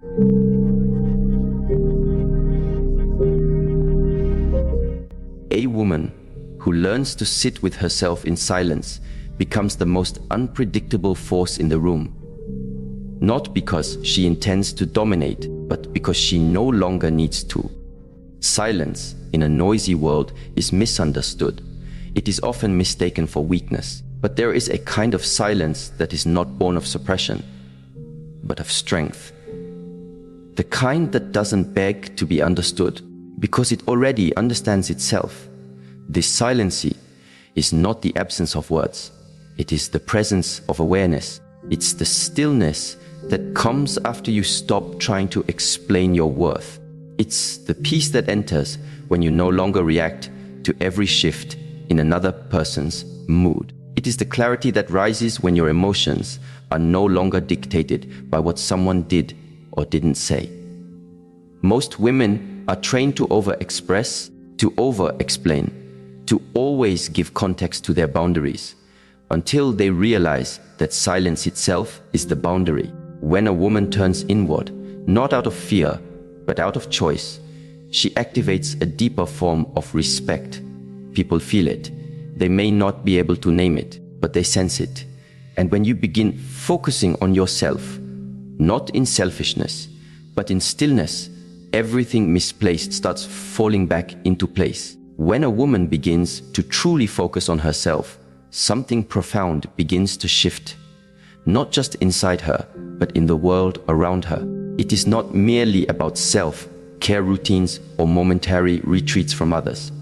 A woman who learns to sit with herself in silence becomes the most unpredictable force in the room. Not because she intends to dominate, but because she no longer needs to. Silence in a noisy world is misunderstood. It is often mistaken for weakness. But there is a kind of silence that is not born of suppression, but of strength. The kind that doesn't beg to be understood, because it already understands itself. This silence is not the absence of words. It is the presence of awareness. It's the stillness that comes after you stop trying to explain your worth. It's the peace that enters when you no longer react to every shift in another person's mood. It is the clarity that rises when your emotions are no longer dictated by what someone did or didn't say. Most women are trained to over-express, to over-explain, to always give context to their boundaries, until they realize that silence itself is the boundary. When a woman turns inward, not out of fear, but out of choice, she activates a deeper form of respect. People feel it. They may not be able to name it, but they sense it. And when you begin focusing on yourself, not in selfishness, but in stillness, everything misplaced starts falling back into place. When a woman begins to truly focus on herself, something profound begins to shift. Not just inside her, but in the world around her. It is not merely about self-care routines or momentary retreats from others.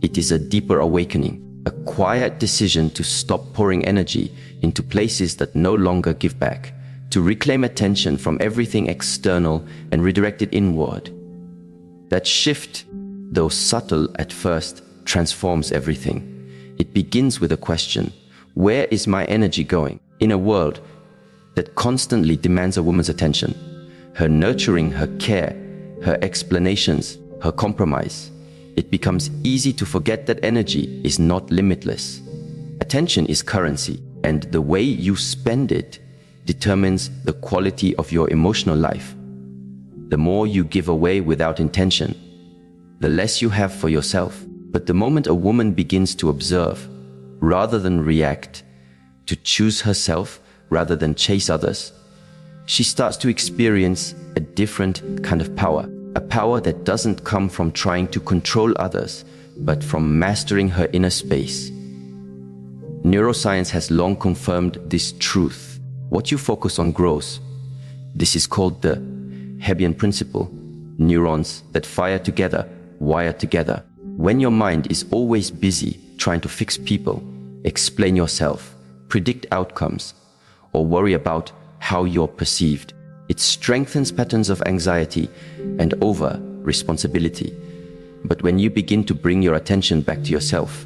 It is a deeper awakening. A quiet decision to stop pouring energy into places that no longer give back, to reclaim attention from everything external and redirect it inward. That shift, though subtle at first, transforms everything. It begins with a question: where is my energy going? In a world that constantly demands a woman's attention, her nurturing, her care, her explanations, her compromise, it becomes easy to forget that energy is not limitless. Attention is currency, and the way you spend it determines the quality of your emotional life. The more you give away without intention, the less you have for yourself. But the moment a woman begins to observe rather than react, to choose herself rather than chase others, she starts to experience a different kind of power. A power that doesn't come from trying to control others, but from mastering her inner space. Neuroscience has long confirmed this truth. What you focus on grows. This is called the Hebbian principle. Neurons that fire together, wire together. When your mind is always busy trying to fix people, explain yourself, predict outcomes, or worry about how you're perceived, it strengthens patterns of anxiety and over-responsibility. But when you begin to bring your attention back to yourself,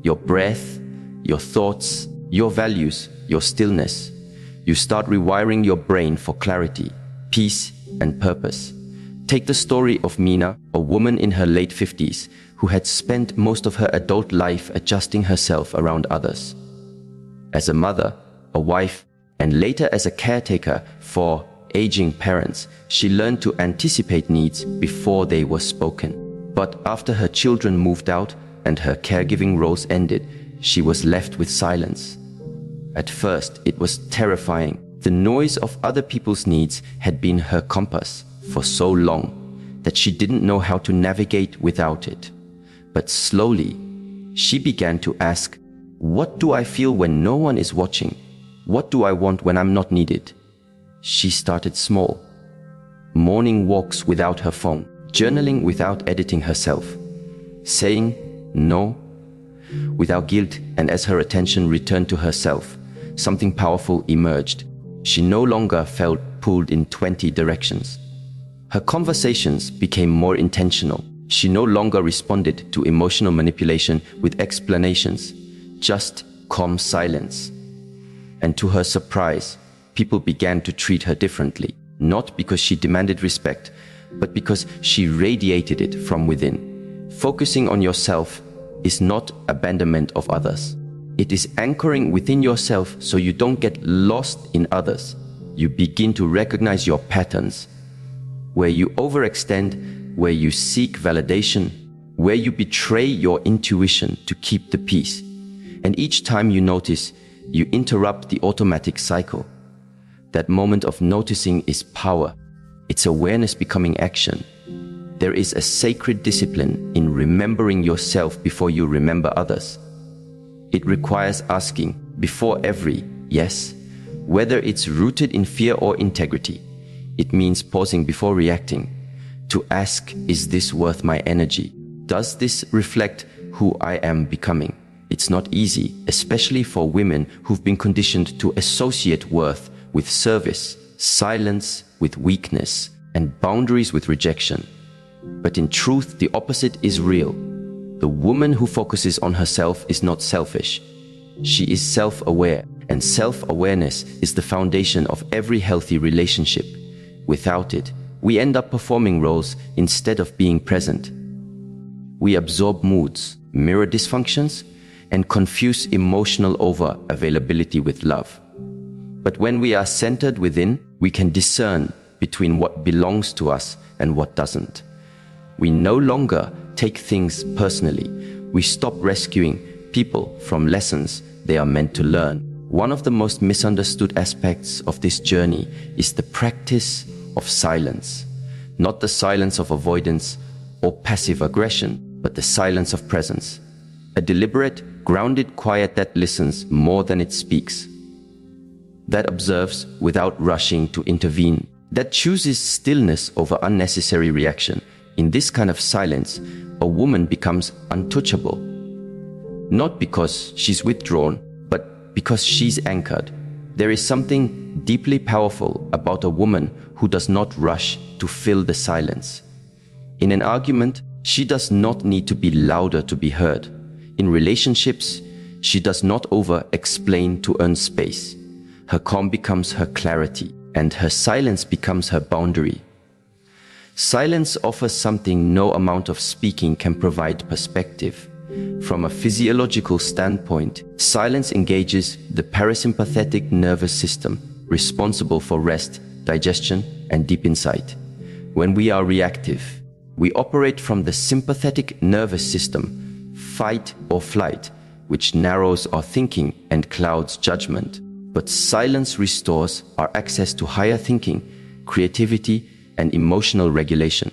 your breath, your thoughts, your values, your stillness, you start rewiring your brain for clarity, peace, and purpose. Take the story of Mina, a woman in her late 50s who had spent most of her adult life adjusting herself around others. As a mother, a wife, and later as a caretaker for aging parents, she learned to anticipate needs before they were spoken. But after her children moved out and her caregiving roles ended, she was left with silence. At first, it was terrifying. The noise of other people's needs had been her compass for so long that she didn't know how to navigate without it. But slowly, she began to ask, what do I feel when no one is watching? What do I want when I'm not needed? She started small. Morning walks without her phone, journaling without editing herself, saying no without guilt, and as her attention returned to herself, something powerful emerged. She no longer felt pulled in 20 directions. Her conversations became more intentional. She no longer responded to emotional manipulation with explanations, just calm silence. And to her surprise, people began to treat her differently, not because she demanded respect, but because she radiated it from within. Focusing on yourself is not abandonment of others. It is anchoring within yourself so you don't get lost in others. You begin to recognize your patterns, where you overextend, where you seek validation, where you betray your intuition to keep the peace. And each time you notice, you interrupt the automatic cycle. That moment of noticing is power. It's awareness becoming action. There is a sacred discipline in remembering yourself before you remember others. It requires asking before every yes, whether it's rooted in fear or integrity. It means pausing before reacting. To ask, is this worth my energy? Does this reflect who I am becoming? It's not easy, especially for women who've been conditioned to associate worth with service, silence with weakness, and boundaries with rejection. But in truth, the opposite is real. The woman who focuses on herself is not selfish. She is self-aware, and self-awareness is the foundation of every healthy relationship. Without it, we end up performing roles instead of being present. We absorb moods, mirror dysfunctions, and confuse emotional over-availability with love. But when we are centered within, we can discern between what belongs to us and what doesn't. We no longer take things personally. We stop rescuing people from lessons they are meant to learn. One of the most misunderstood aspects of this journey is the practice of silence. Not the silence of avoidance or passive aggression, but the silence of presence. A deliberate, grounded quiet that listens more than it speaks. That observes without rushing to intervene. That chooses stillness over unnecessary reaction. In this kind of silence, a woman becomes untouchable. Not because she's withdrawn, but because she's anchored. There is something deeply powerful about a woman who does not rush to fill the silence. In an argument, she does not need to be louder to be heard. In relationships, she does not over-explain to earn space. Her calm becomes her clarity, and her silence becomes her boundary. Silence offers something no amount of speaking can provide: perspective. From a physiological standpoint, silence engages the parasympathetic nervous system, responsible for rest, digestion, and deep insight. When we are reactive, we operate from the sympathetic nervous system, fight or flight, which narrows our thinking and clouds judgment. But silence restores our access to higher thinking, creativity, and emotional regulation.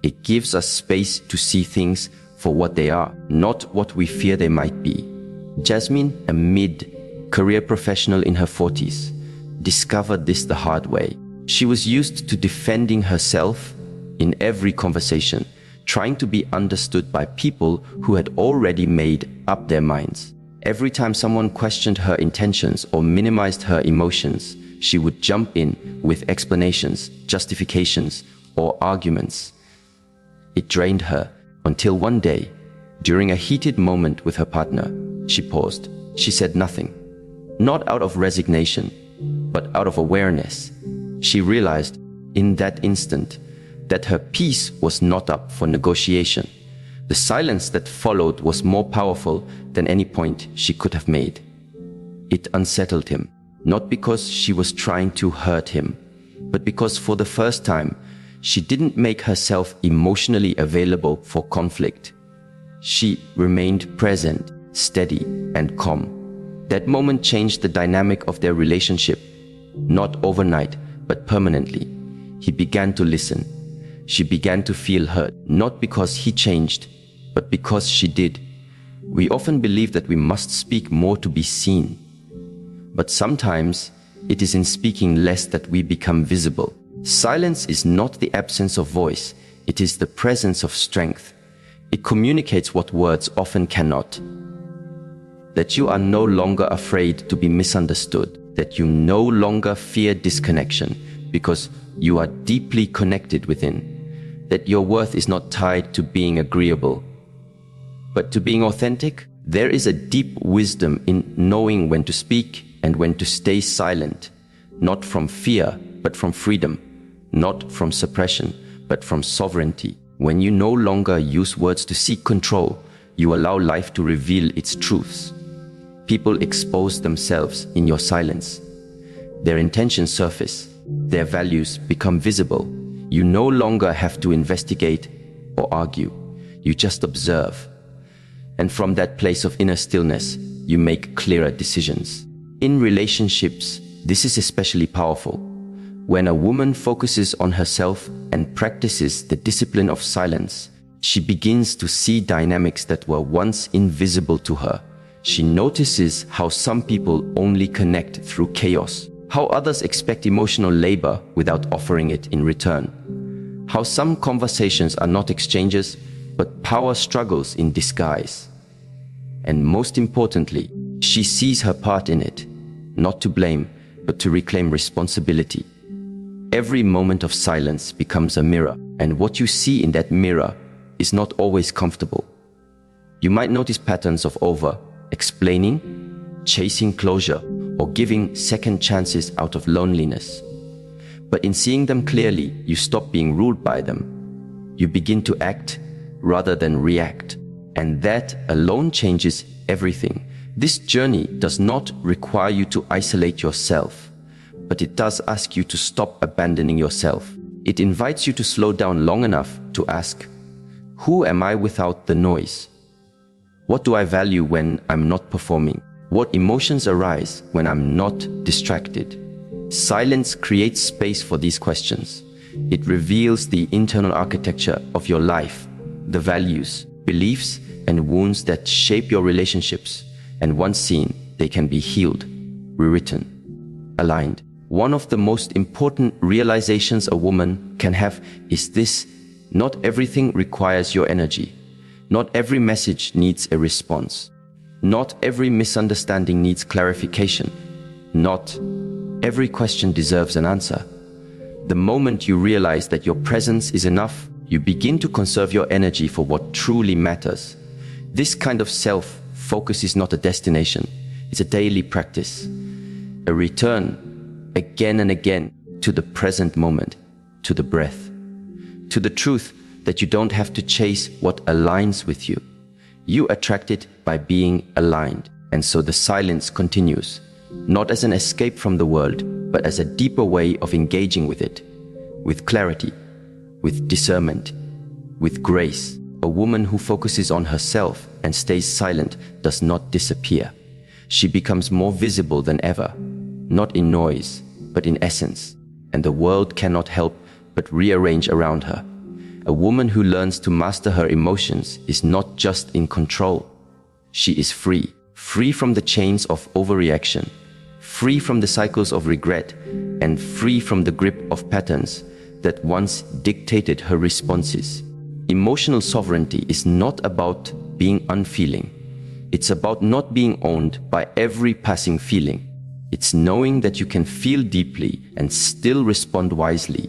It gives us space to see things for what they are, not what we fear they might be. Jasmine, a mid-career professional in her 40s, discovered this the hard way. She was used to defending herself in every conversation, trying to be understood by people who had already made up their minds. Every time someone questioned her intentions or minimized her emotions, she would jump in with explanations, justifications, or arguments. It drained her until one day, during a heated moment with her partner, she paused. She said nothing, not out of resignation, but out of awareness. She realized in that instant that her peace was not up for negotiation. The silence that followed was more powerful than any point she could have made. It unsettled him, not because she was trying to hurt him, but because for the first time, she didn't make herself emotionally available for conflict. She remained present, steady, and calm. That moment changed the dynamic of their relationship, not overnight, but permanently. He began to listen. She began to feel heard, not because he changed, but because she did. We often believe that we must speak more to be seen. But sometimes it is in speaking less that we become visible. Silence is not the absence of voice, it is the presence of strength. It communicates what words often cannot. That you are no longer afraid to be misunderstood, that you no longer fear disconnection because you are deeply connected within, that your worth is not tied to being agreeable, but to being authentic. There is a deep wisdom in knowing when to speak and when to stay silent, not from fear, but from freedom, not from suppression, but from sovereignty. When you no longer use words to seek control, you allow life to reveal its truths. People expose themselves in your silence. Their intentions surface, their values become visible. You no longer have to investigate or argue. You just observe. And from that place of inner stillness, you make clearer decisions. In relationships, this is especially powerful. When a woman focuses on herself and practices the discipline of silence, she begins to see dynamics that were once invisible to her. She notices how some people only connect through chaos, how others expect emotional labor without offering it in return, how some conversations are not exchanges, but power struggles in disguise. And most importantly, she sees her part in it, not to blame, but to reclaim responsibility. Every moment of silence becomes a mirror, and what you see in that mirror is not always comfortable. You might notice patterns of over-explaining, chasing closure, or giving second chances out of loneliness. But in seeing them clearly, you stop being ruled by them. You begin to act rather than react, and that alone changes everything. This journey does not require you to isolate yourself, but it does ask you to stop abandoning yourself. It invites you to slow down long enough to ask, who am I without the noise? What do I value when I'm not performing? What emotions arise when I'm not distracted? Silence creates space for these questions. It reveals the internal architecture of your life, the values, beliefs, and wounds that shape your relationships. And once seen, they can be healed, rewritten, aligned. One of the most important realizations a woman can have is this: not everything requires your energy. Not every message needs a response. Not every misunderstanding needs clarification. Not every question deserves an answer. The moment you realize that your presence is enough, you begin to conserve your energy for what truly matters. This kind of self-focus is not a destination. It's a daily practice. A return again and again to the present moment, to the breath, to the truth that you don't have to chase what aligns with you. You attract it by being aligned. And so the silence continues, not as an escape from the world, but as a deeper way of engaging with it, with clarity, with discernment, with grace. A woman who focuses on herself and stays silent does not disappear. She becomes more visible than ever, not in noise, but in essence, and the world cannot help but rearrange around her. A woman who learns to master her emotions is not just in control. She is free, free from the chains of overreaction, free from the cycles of regret, and free from the grip of patterns that once dictated her responses. Emotional sovereignty is not about being unfeeling. It's about not being owned by every passing feeling. It's knowing that you can feel deeply and still respond wisely.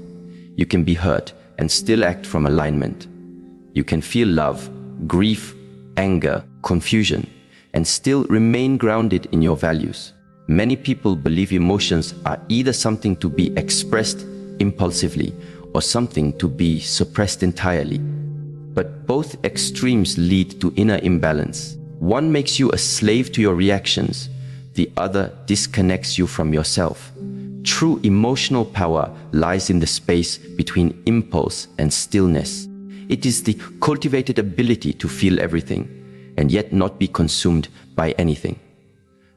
You can be hurt and still act from alignment. You can feel love, grief, anger, confusion, and still remain grounded in your values. Many people believe emotions are either something to be expressed impulsively or something to be suppressed entirely. But both extremes lead to inner imbalance. One makes you a slave to your reactions. The other disconnects you from yourself. True emotional power lies in the space between impulse and stillness. It is the cultivated ability to feel everything and yet not be consumed by anything.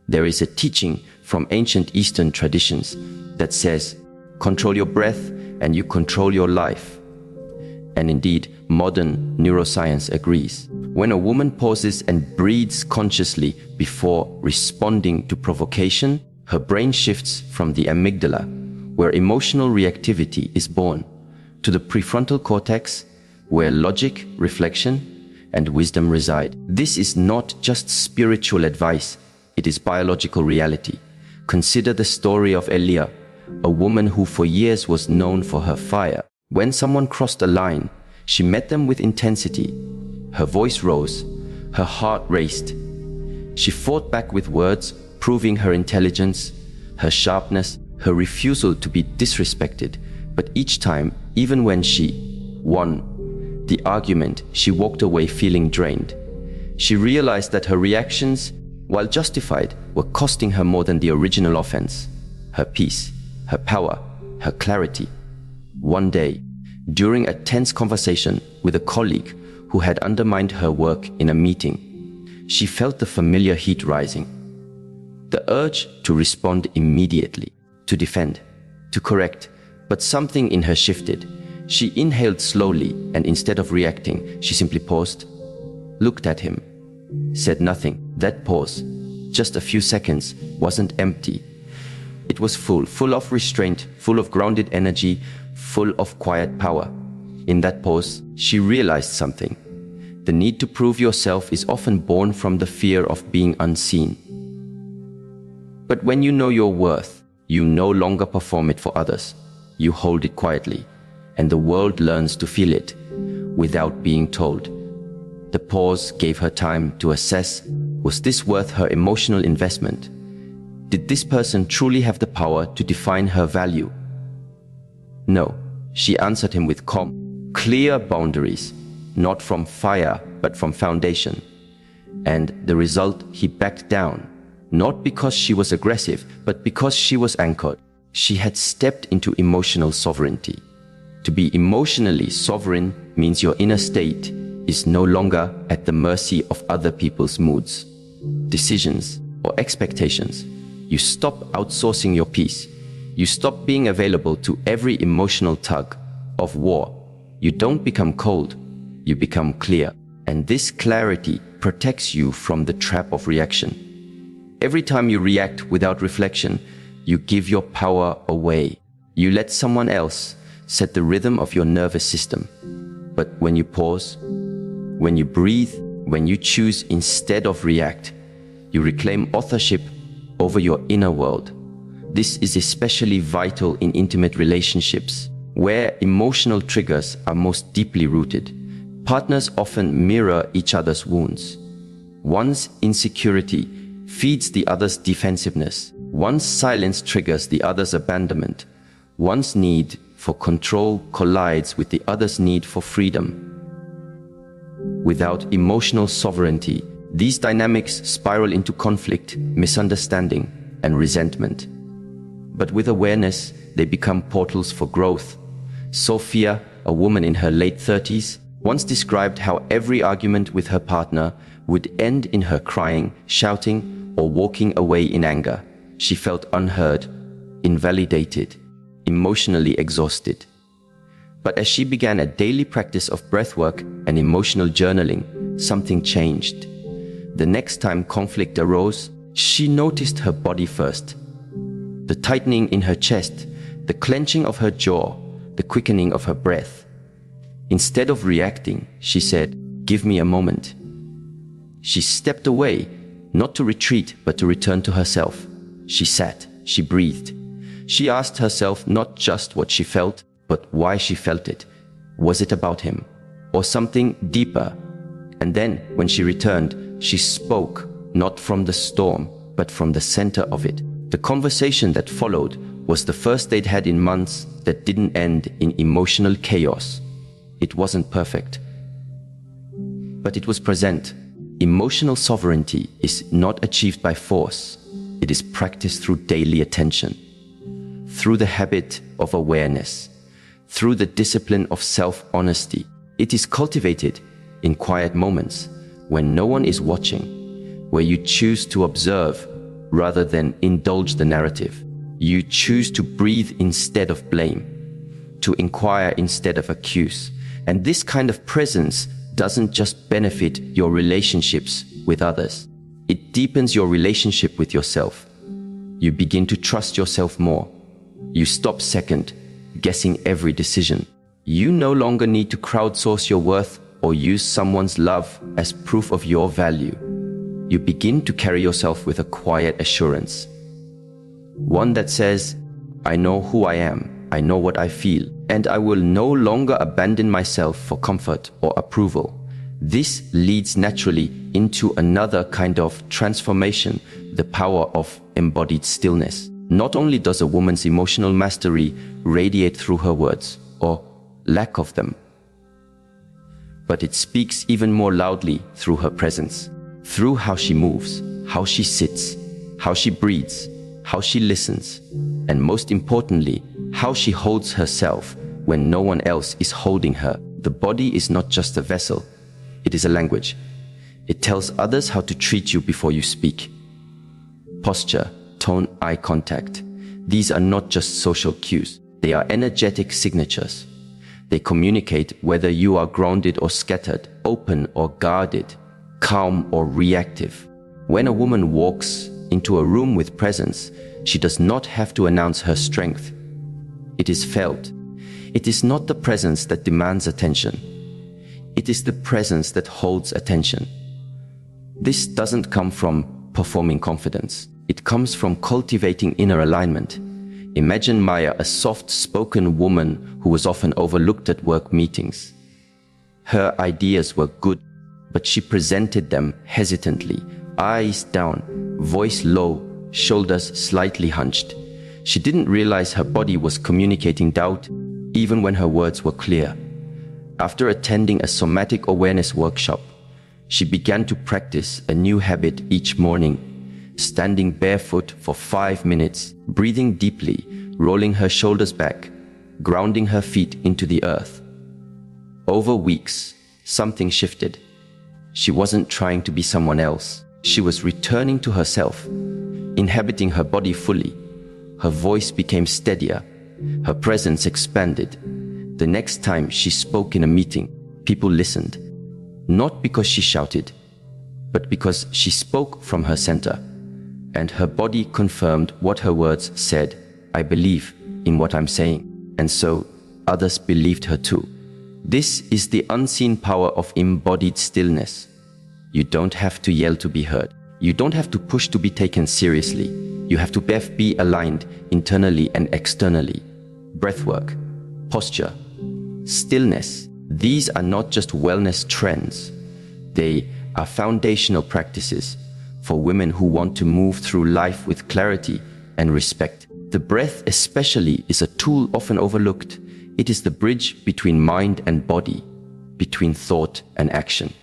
There is a teaching from ancient Eastern traditions that says, control your breath and you control your life. And indeed, modern neuroscience agrees. When a woman pauses and breathes consciously before responding to provocation, her brain shifts from the amygdala, where emotional reactivity is born, to the prefrontal cortex, where logic, reflection, and wisdom reside. This is not just spiritual advice, it is biological reality. Consider the story of Elia, a woman who for years was known for her fire. When someone crossed a line, she met them with intensity. Her voice rose, her heart raced. She fought back with words, proving her intelligence, her sharpness, her refusal to be disrespected. But each time, even when she won the argument, she walked away feeling drained. She realized that her reactions, while justified, were costing her more than the original offense: her peace, her power, her clarity. One day, During a tense conversation with a colleague who had undermined her work in a meeting, she felt the familiar heat rising. The urge to respond immediately, to defend, to correct, but something in her shifted. She inhaled slowly, and instead of reacting, she simply paused, looked at him, said nothing. That pause, just a few seconds, wasn't empty. It was full of restraint, full of grounded energy, full of quiet power. In that pause, she realized something. The need to prove yourself is often born from the fear of being unseen. But when you know your worth, you no longer perform it for others. You hold it quietly, and the world learns to feel it without being told. The pause gave her time to assess, was this worth her emotional investment? Did this person truly have the power to define her value? No, she answered him with calm, clear boundaries, not from fire, but from foundation. And the result, he backed down, not because she was aggressive, but because she was anchored. She had stepped into emotional sovereignty. To be emotionally sovereign means your inner state is no longer at the mercy of other people's moods, decisions, or expectations. You stop outsourcing your peace. You stop being available to every emotional tug of war. You don't become cold, you become clear. And this clarity protects you from the trap of reaction. Every time you react without reflection, you give your power away. You let someone else set the rhythm of your nervous system. But when you pause, when you breathe, when you choose instead of react, you reclaim authorship over your inner world. This is especially vital in intimate relationships, where emotional triggers are most deeply rooted. Partners often mirror each other's wounds. One's insecurity feeds the other's defensiveness. One's silence triggers the other's abandonment. One's need for control collides with the other's need for freedom. Without emotional sovereignty, these dynamics spiral into conflict, misunderstanding, and resentment. But with awareness, they become portals for growth. Sophia, a woman in her late 30s, once described how every argument with her partner would end in her crying, shouting, or walking away in anger. She felt unheard, invalidated, emotionally exhausted. But as she began a daily practice of breathwork and emotional journaling, something changed. The next time conflict arose, she noticed her body first. The tightening in her chest, the clenching of her jaw, the quickening of her breath. Instead of reacting, she said, "Give me a moment." She stepped away, not to retreat, but to return to herself. She sat, she breathed. She asked herself not just what she felt, but why she felt it. Was it about him, or something deeper? And then, when she returned, she spoke, not from the storm, but from the center of it. The conversation that followed was the first they'd had in months that didn't end in emotional chaos. It wasn't perfect, but it was present. Emotional sovereignty is not achieved by force. It is practiced through daily attention, through the habit of awareness, through the discipline of self-honesty. It is cultivated in quiet moments when no one is watching, where you choose to observe rather than indulge the narrative. You choose to breathe instead of blame, to inquire instead of accuse. And this kind of presence doesn't just benefit your relationships with others. It deepens your relationship with yourself. You begin to trust yourself more. You stop second guessing every decision. You no longer need to crowdsource your worth or use someone's love as proof of your value. You begin to carry yourself with a quiet assurance. One that says, I know who I am, I know what I feel, and I will no longer abandon myself for comfort or approval. This leads naturally into another kind of transformation, the power of embodied stillness. Not only does a woman's emotional mastery radiate through her words, or lack of them, but it speaks even more loudly through her presence, through how she moves, how she sits, how she breathes, how she listens, and most importantly, how she holds herself when no one else is holding her. The body is not just a vessel, it is a language. It tells others how to treat you before you speak. Posture, tone, eye contact. These are not just social cues. They are energetic signatures. They communicate whether you are grounded or scattered, open or guarded, calm or reactive. When a woman walks into a room with presence, she does not have to announce her strength. It is felt. It is not the presence that demands attention. It is the presence that holds attention. This doesn't come from performing confidence. It comes from cultivating inner alignment. Imagine Maya, a soft-spoken woman who was often overlooked at work meetings. Her ideas were good, but she presented them hesitantly, eyes down, voice low, shoulders slightly hunched. She didn't realize her body was communicating doubt, even when her words were clear. After attending a somatic awareness workshop, she began to practice a new habit each morning. Standing barefoot for 5 minutes, breathing deeply, rolling her shoulders back, grounding her feet into the earth. Over weeks, something shifted. She wasn't trying to be someone else. She was returning to herself, inhabiting her body fully. Her voice became steadier. Her presence expanded. The next time she spoke in a meeting, people listened. Not because she shouted, but because she spoke from her center. And her body confirmed what her words said. I believe in what I'm saying. And so others believed her too. This is the unseen power of embodied stillness. You don't have to yell to be heard. You don't have to push to be taken seriously. You have to be aligned internally and externally. Breathwork, posture, stillness. These are not just wellness trends. They are foundational practices for women who want to move through life with clarity and respect. The breath especially is a tool often overlooked. It is the bridge between mind and body, between thought and action,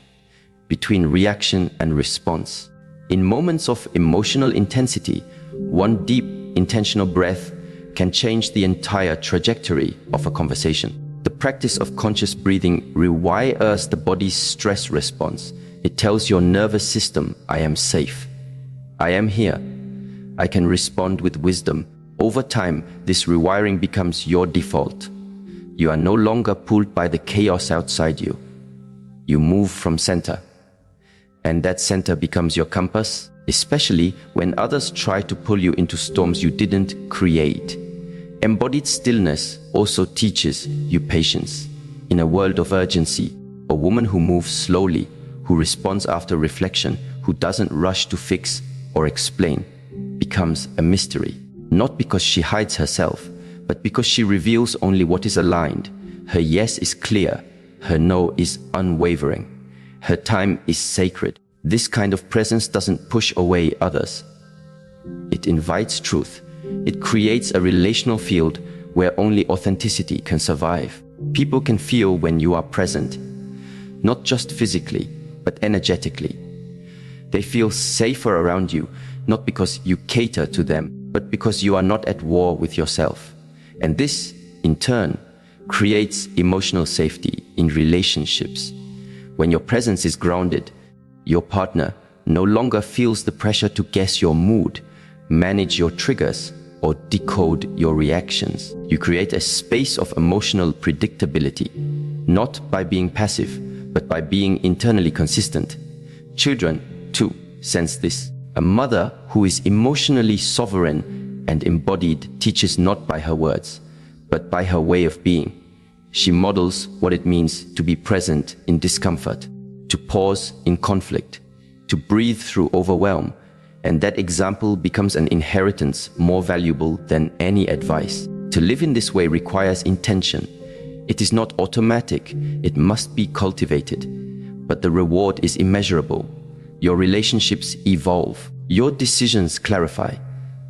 between reaction and response. In moments of emotional intensity, one deep, intentional breath can change the entire trajectory of a conversation. The practice of conscious breathing rewires the body's stress response. It tells your nervous system, I am safe. I am here. I can respond with wisdom. Over time, this rewiring becomes your default. You are no longer pulled by the chaos outside you. You move from center. And that center becomes your compass, especially when others try to pull you into storms you didn't create. Embodied stillness also teaches you patience. In a world of urgency, a woman who moves slowly, who responds after reflection, who doesn't rush to fix or explain, becomes a mystery. Not because she hides herself, but because she reveals only what is aligned. Her yes is clear, her no is unwavering. Her time is sacred. This kind of presence doesn't push away others. It invites truth. It creates a relational field where only authenticity can survive. People can feel when you are present, not just physically, but energetically. They feel safer around you, not because you cater to them, but because you are not at war with yourself. And this, in turn, creates emotional safety in relationships. When your presence is grounded, your partner no longer feels the pressure to guess your mood, manage your triggers, or decode your reactions. You create a space of emotional predictability, not by being passive, but by being internally consistent. Children, too, sense this. A mother who is emotionally sovereign and embodied teaches not by her words, but by her way of being. She models what it means to be present in discomfort, to pause in conflict, to breathe through overwhelm, and that example becomes an inheritance more valuable than any advice. To live in this way requires intention. It is not automatic, it must be cultivated. But the reward is immeasurable. Your relationships evolve, your decisions clarify,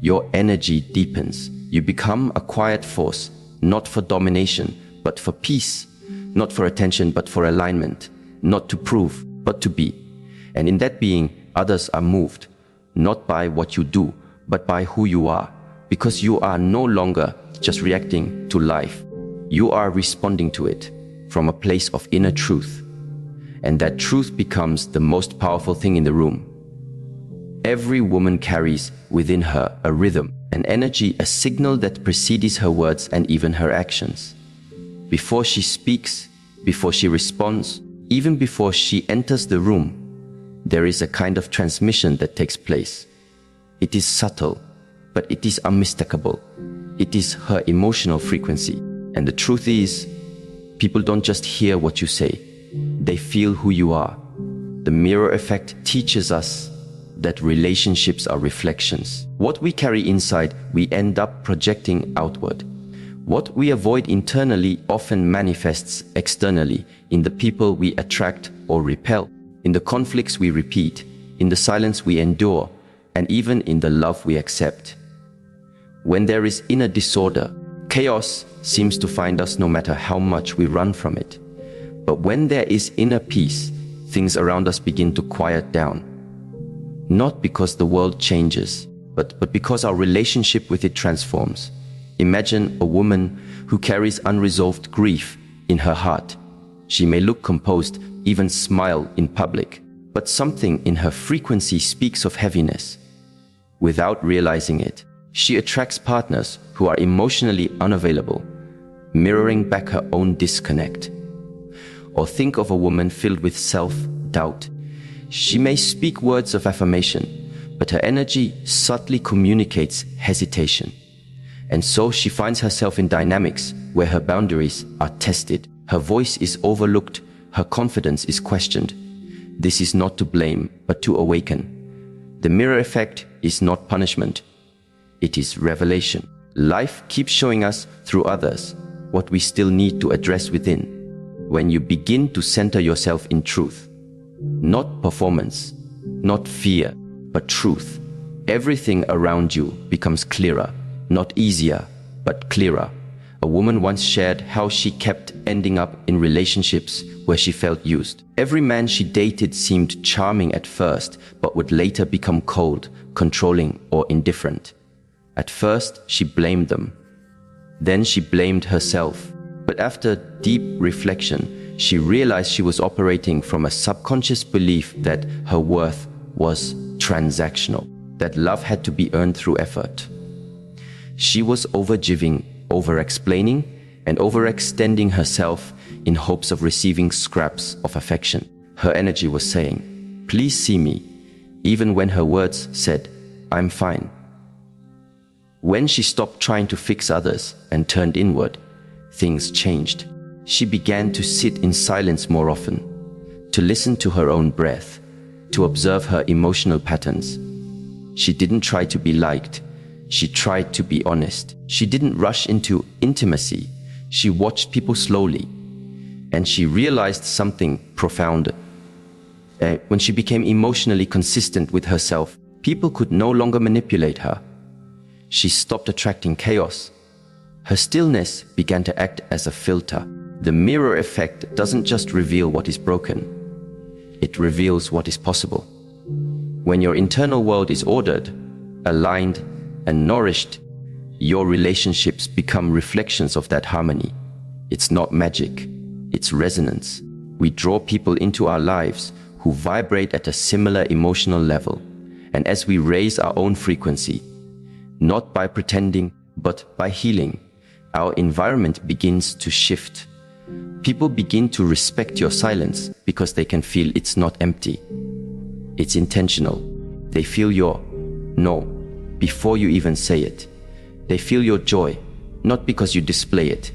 your energy deepens. You become a quiet force, not for domination, but for peace, not for attention, but for alignment, not to prove, but to be. And in that being, others are moved, not by what you do, but by who you are, because you are no longer just reacting to life. You are responding to it from a place of inner truth, and that truth becomes the most powerful thing in the room. Every woman carries within her a rhythm, an energy, a signal that precedes her words and even her actions. Before she speaks, before she responds, even before she enters the room, there is a kind of transmission that takes place. It is subtle, but it is unmistakable. It is her emotional frequency. And the truth is, people don't just hear what you say, they feel who you are. The mirror effect teaches us that relationships are reflections. What we carry inside, we end up projecting outward. What we avoid internally often manifests externally in the people we attract or repel, in the conflicts we repeat, in the silence we endure, and even in the love we accept. When there is inner disorder, chaos seems to find us no matter how much we run from it. But when there is inner peace, things around us begin to quiet down. Not because the world changes, but because our relationship with it transforms. Imagine a woman who carries unresolved grief in her heart. She may look composed, even smile in public, but something in her frequency speaks of heaviness. Without realizing it, she attracts partners who are emotionally unavailable, mirroring back her own disconnect. Or think of a woman filled with self-doubt. She may speak words of affirmation, but her energy subtly communicates hesitation. And so she finds herself in dynamics where her boundaries are tested, her voice is overlooked, her confidence is questioned. This is not to blame, but to awaken. The mirror effect is not punishment, it is revelation. Life keeps showing us through others what we still need to address within. When you begin to center yourself in truth, not performance, not fear, but truth, everything around you becomes clearer. Not easier, but clearer. A woman once shared how she kept ending up in relationships where she felt used. Every man she dated seemed charming at first, but would later become cold, controlling, or indifferent. At first, she blamed them. Then she blamed herself. But after deep reflection, she realized she was operating from a subconscious belief that her worth was transactional, that love had to be earned through effort. She was overgiving, over-explaining, and overextending herself in hopes of receiving scraps of affection. Her energy was saying, "Please see me," even when her words said, "I'm fine." When she stopped trying to fix others and turned inward, things changed. She began to sit in silence more often, to listen to her own breath, to observe her emotional patterns. She didn't try to be liked. She tried to be honest. She didn't rush into intimacy. She watched people slowly. And she realized something profound. When she became emotionally consistent with herself, people could no longer manipulate her. She stopped attracting chaos. Her stillness began to act as a filter. The mirror effect doesn't just reveal what is broken. It reveals what is possible. When your internal world is ordered, aligned, and nourished, your relationships become reflections of that harmony. It's not magic, it's resonance. We draw people into our lives who vibrate at a similar emotional level. And as we raise our own frequency, not by pretending, but by healing, our environment begins to shift. People begin to respect your silence because they can feel it's not empty. It's intentional. They feel your no before you even say it. They feel your joy, not because you display it,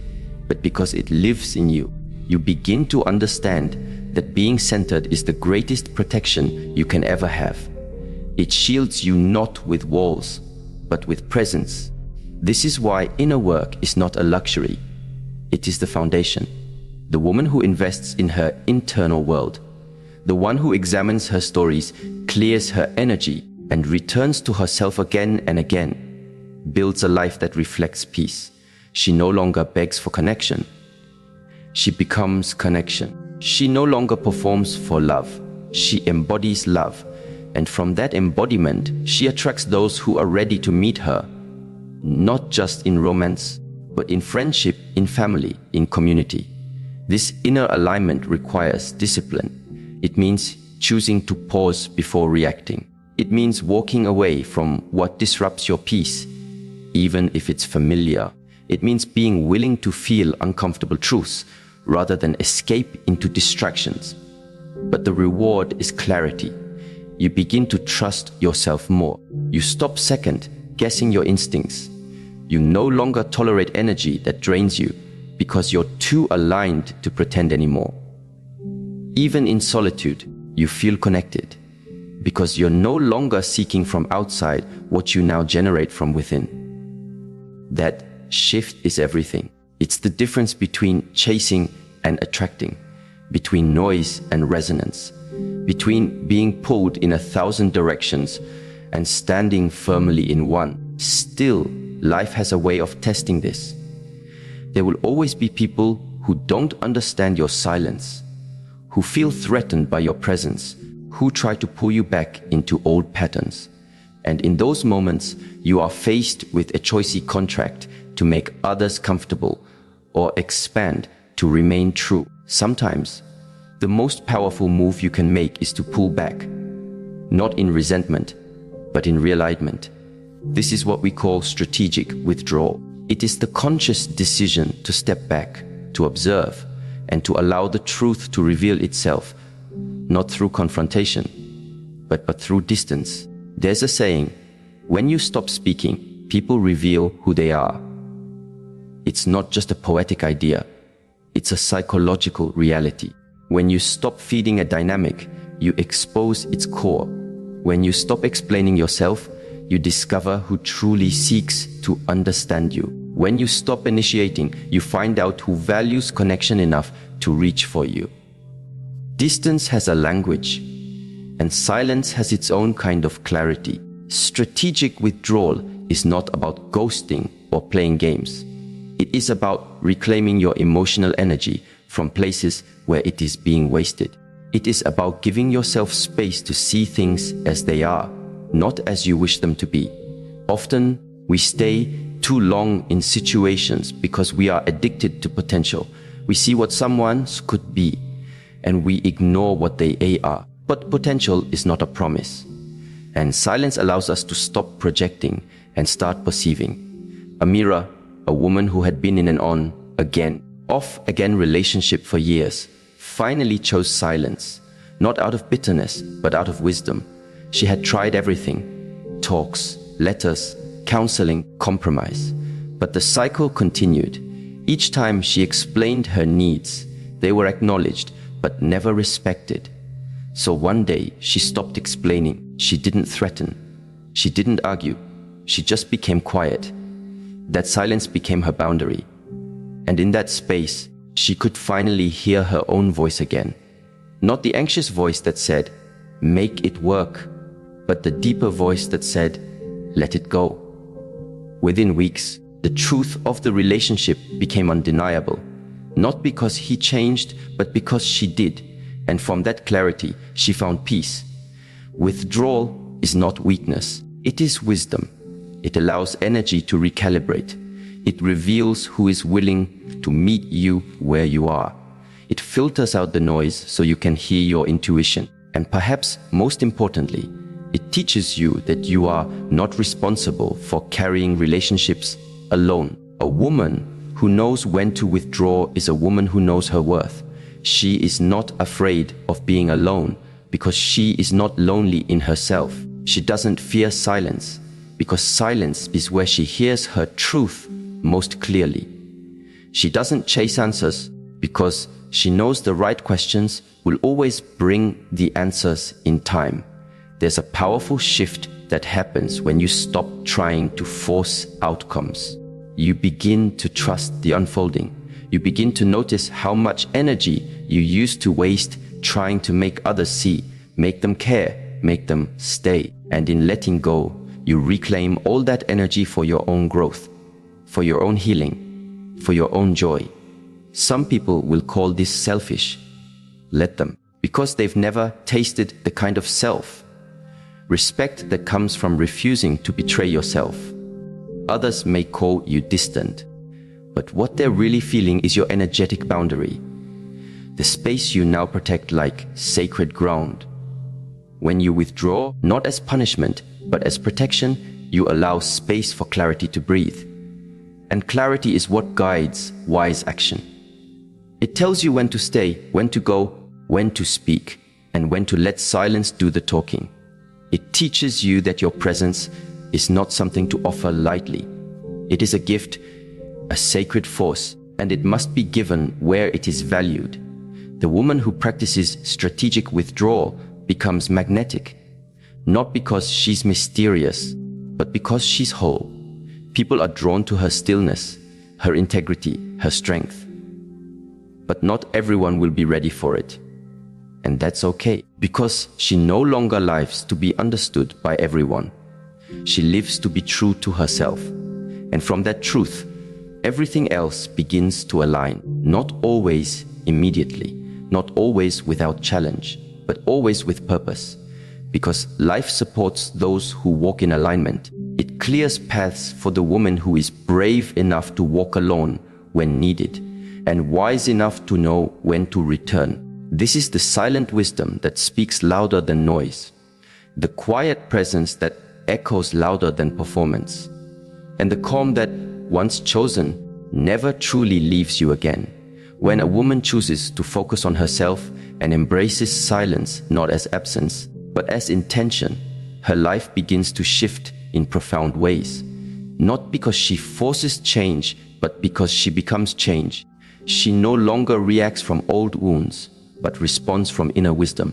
but because it lives in you. You begin to understand that being centered is the greatest protection you can ever have. It shields you not with walls, but with presence. This is why inner work is not a luxury. It is the foundation. The woman who invests in her internal world, the one who examines her stories, clears her energy, and returns to herself again and again, builds a life that reflects peace. She no longer begs for connection. She becomes connection. She no longer performs for love. She embodies love. And from that embodiment, she attracts those who are ready to meet her, not just in romance, but in friendship, in family, in community. This inner alignment requires discipline. It means choosing to pause before reacting. It means walking away from what disrupts your peace, even if it's familiar. It means being willing to feel uncomfortable truths rather than escape into distractions. But the reward is clarity. You begin to trust yourself more. You stop second guessing your instincts. You no longer tolerate energy that drains you because you're too aligned to pretend anymore. Even in solitude, you feel connected because you're no longer seeking from outside what you now generate from within. That shift is everything. It's the difference between chasing and attracting, between noise and resonance, between being pulled in 1,000 directions and standing firmly in one. Still, life has a way of testing this. There will always be people who don't understand your silence, who feel threatened by your presence, who try to pull you back into old patterns. And in those moments, you are faced with a choicy contract to make others comfortable or expand to remain true. Sometimes, the most powerful move you can make is to pull back, not in resentment, but in realignment. This is what we call strategic withdrawal. It is the conscious decision to step back, to observe, and to allow the truth to reveal itself, not through confrontation, but through distance. There's a saying, when you stop speaking, people reveal who they are. It's not just a poetic idea, it's a psychological reality. When you stop feeding a dynamic, you expose its core. When you stop explaining yourself, you discover who truly seeks to understand you. When you stop initiating, you find out who values connection enough to reach for you. Distance has a language, and silence has its own kind of clarity. Strategic withdrawal is not about ghosting or playing games. It is about reclaiming your emotional energy from places where it is being wasted. It is about giving yourself space to see things as they are, not as you wish them to be. Often, we stay too long in situations because we are addicted to potential. We see what someone could be, and we ignore what they are. But potential is not a promise. And silence allows us to stop projecting and start perceiving. Amira, a woman who had been in an off-again relationship for years, finally chose silence, not out of bitterness, but out of wisdom. She had tried everything: talks, letters, counseling, compromise. But the cycle continued. Each time she explained her needs, they were acknowledged, but never respected. So one day, she stopped explaining. She didn't threaten. She didn't argue. She just became quiet. That silence became her boundary. And in that space, she could finally hear her own voice again. Not the anxious voice that said, "Make it work," but the deeper voice that said, "Let it go." Within weeks, the truth of the relationship became undeniable. Not because he changed, but because she did. And from that clarity, she found peace. Withdrawal is not weakness. It is wisdom. It allows energy to recalibrate. It reveals who is willing to meet you where you are. It filters out the noise so you can hear your intuition. And perhaps most importantly, it teaches you that you are not responsible for carrying relationships alone. A woman who knows when to withdraw is a woman who knows her worth. She is not afraid of being alone because she is not lonely in herself. She doesn't fear silence because silence is where she hears her truth most clearly. She doesn't chase answers because she knows the right questions will always bring the answers in time. There's a powerful shift that happens when you stop trying to force outcomes. You begin to trust the unfolding. You begin to notice how much energy you used to waste trying to make others see, make them care, make them stay. And in letting go, you reclaim all that energy for your own growth, for your own healing, for your own joy. Some people will call this selfish. Let them, because they've never tasted the kind of respect that comes from refusing to betray yourself. Others may call you distant, But what they're really feeling is your energetic boundary, the space you now protect like sacred ground. When you withdraw, not as punishment, but as protection, you allow space for clarity to breathe. And clarity is what guides wise action. It tells you when to stay, when to go, when to speak, and when to let silence do the talking. It teaches you that your presence is not something to offer lightly. It is a gift, a sacred force, and it must be given where it is valued. The woman who practices strategic withdrawal becomes magnetic, not because she's mysterious, but because she's whole. People are drawn to her stillness, her integrity, her strength. But not everyone will be ready for it. And that's okay, because she no longer lives to be understood by everyone. She lives to be true to herself. And from that truth, everything else begins to align, not always immediately, not always without challenge, but always with purpose. Because life supports those who walk in alignment. It clears paths for the woman who is brave enough to walk alone when needed, and wise enough to know when to return. This is the silent wisdom that speaks louder than noise, the quiet presence that echoes louder than performance, and the calm that, once chosen, never truly leaves you again. When a woman chooses to focus on herself and embraces silence not as absence, but as intention, her life begins to shift in profound ways. Not because she forces change, but because she becomes change. She no longer reacts from old wounds, but responds from inner wisdom.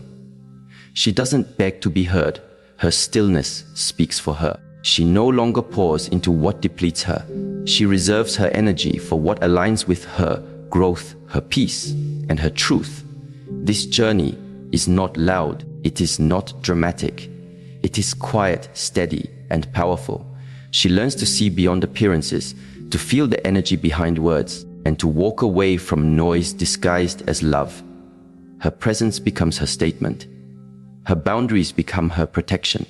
She doesn't beg to be heard. Her stillness speaks for her. She no longer pours into what depletes her. She reserves her energy for what aligns with her growth, her peace, and her truth. This journey is not loud. It is not dramatic. It is quiet, steady, and powerful. She learns to see beyond appearances, to feel the energy behind words, and to walk away from noise disguised as love. Her presence becomes her statement. Her boundaries become her protection.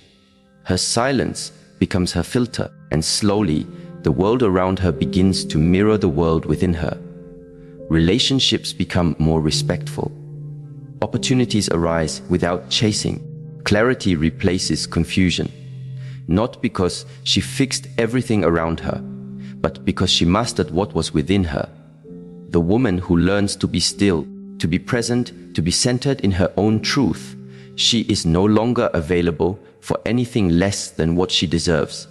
Her silence becomes her filter, and slowly, the world around her begins to mirror the world within her. Relationships become more respectful. Opportunities arise without chasing. Clarity replaces confusion. Not because she fixed everything around her, but because she mastered what was within her. The woman who learns to be still, to be present, to be centered in her own truth, she is no longer available for anything less than what she deserves.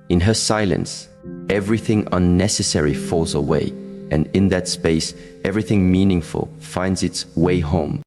In her silence, everything unnecessary falls away, and in that space, everything meaningful finds its way home.